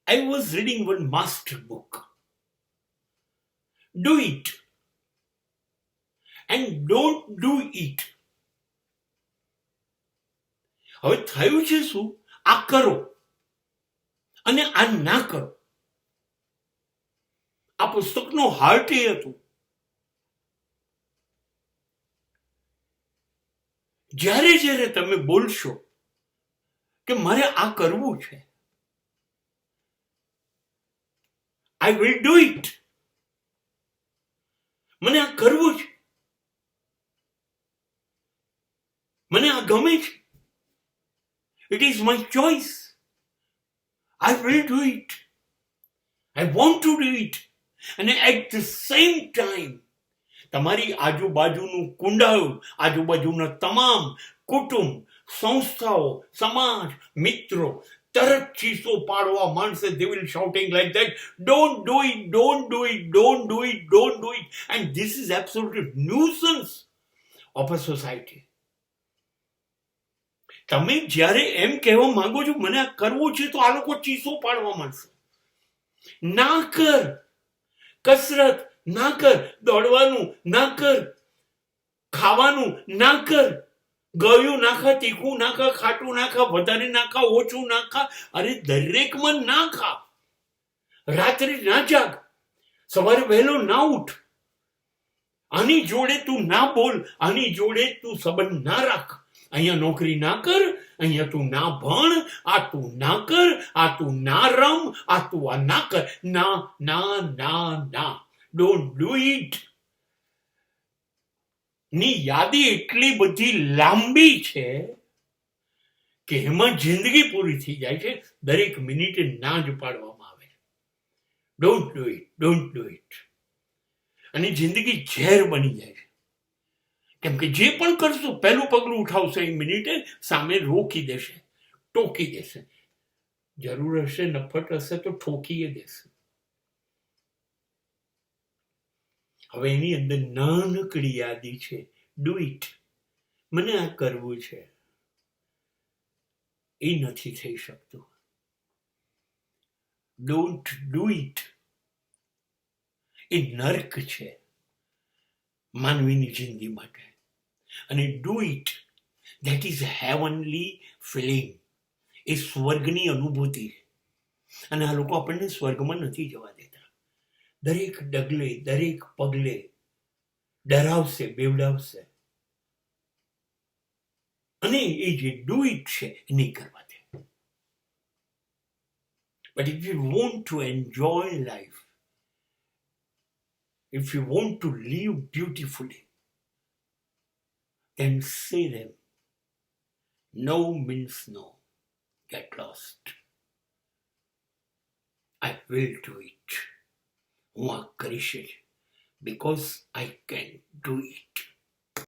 I was reading one master book. Do it and don't do it. હવે થયું છે શું? આ કરો અને આ ના કરો. આ પુસ્તકનો હાર્ટ એ હતું. જ્યારે જ્યારે તમે બોલશો કે મારે આ કરવું છે, આઈ વિલ ડુ ઇટ. મને આ કરવું છે, મને આ ગમે છે, it is my choice, I will do it, I want to do it. અને એટ ધ સેમ ટાઈમ તમારી આજુબાજુનું કુંડાળ, આજુબાજુના તમામ કુટુંબ, સંસ્થાઓ, સમાજ, મિત્રો તરત ચીસો પાડવા માંડશે. They will shouting like that, don't do it, don't do it, don't do it, don't do it. And this is absolute nuisance of a society. તમે જ્યારે એમ કહેવા માંગો છો મને આ કરવું છે, તો આ લોકો ચીસો પાડવા માંડશે. ના કર, કસરત ના કર, દોડવાનું ના કર, ખાવાનું ના કર, ગળ્યું નાખા, તીખું નાખા, ખાટું નાખા, વધારે નાખા, ઓછું નાખા. અરે દરેકમાં ના ખા, રાત્રે ના જાગ, સવારે વહેલો ના ઉઠ, આની જોડે તું ના બોલ, આની જોડે તું સંબંધ ના રાખ, અહીંયા નોકરી ના કર, અહીંયા તું ના ભણ, આ તું ના કર, આ તું ના રમ, આ તું આ ના કર. ના ના ના ના, ડોન્ટ ડુ ઇટ. ની યાદી એટલી બધી લાંબી છે કે એમાં જિંદગી પૂરી થઈ જાય છે. દરેક મિનિટે ના જ પાડવામાં આવે. Don't do it, don't do it. અને જિંદગી ઝેર બની જાય છે. કેમ કે જે પણ કરશો પહેલું પગલું ઉઠાવશે એ મિનિટે સામે રોકી દેશે, ટોકી દેશે. જરૂર હશે, નફટ હશે તો ઠોકીએ દેશે. હવે એની અંદર નાનકડી યાદી છે, ડુ ઇટ. મને આ કરવું છે, એ નથી થઈ શકતું. ડોન્ટ ડુ ઇટ એ નર્ક છે માનવીની જિંદગી માટે. અને do it, that is heavenly feeling. એ સ્વર્ગની અનુભૂતિ છે. અને આ લોકો આપણને સ્વર્ગમાં નથી જવા દેતા. દરેક ડગલે, દરેક પગલે ડરાવશે, બેવડાવશે. અને એ જે ડુ ઇટ છે એ નહીં કરવા દે. But if you want to enjoy life, if you want to live beautifully, then say them. No means no. Get lost. I will do it. હું આ કરીશ જ, because I can do it.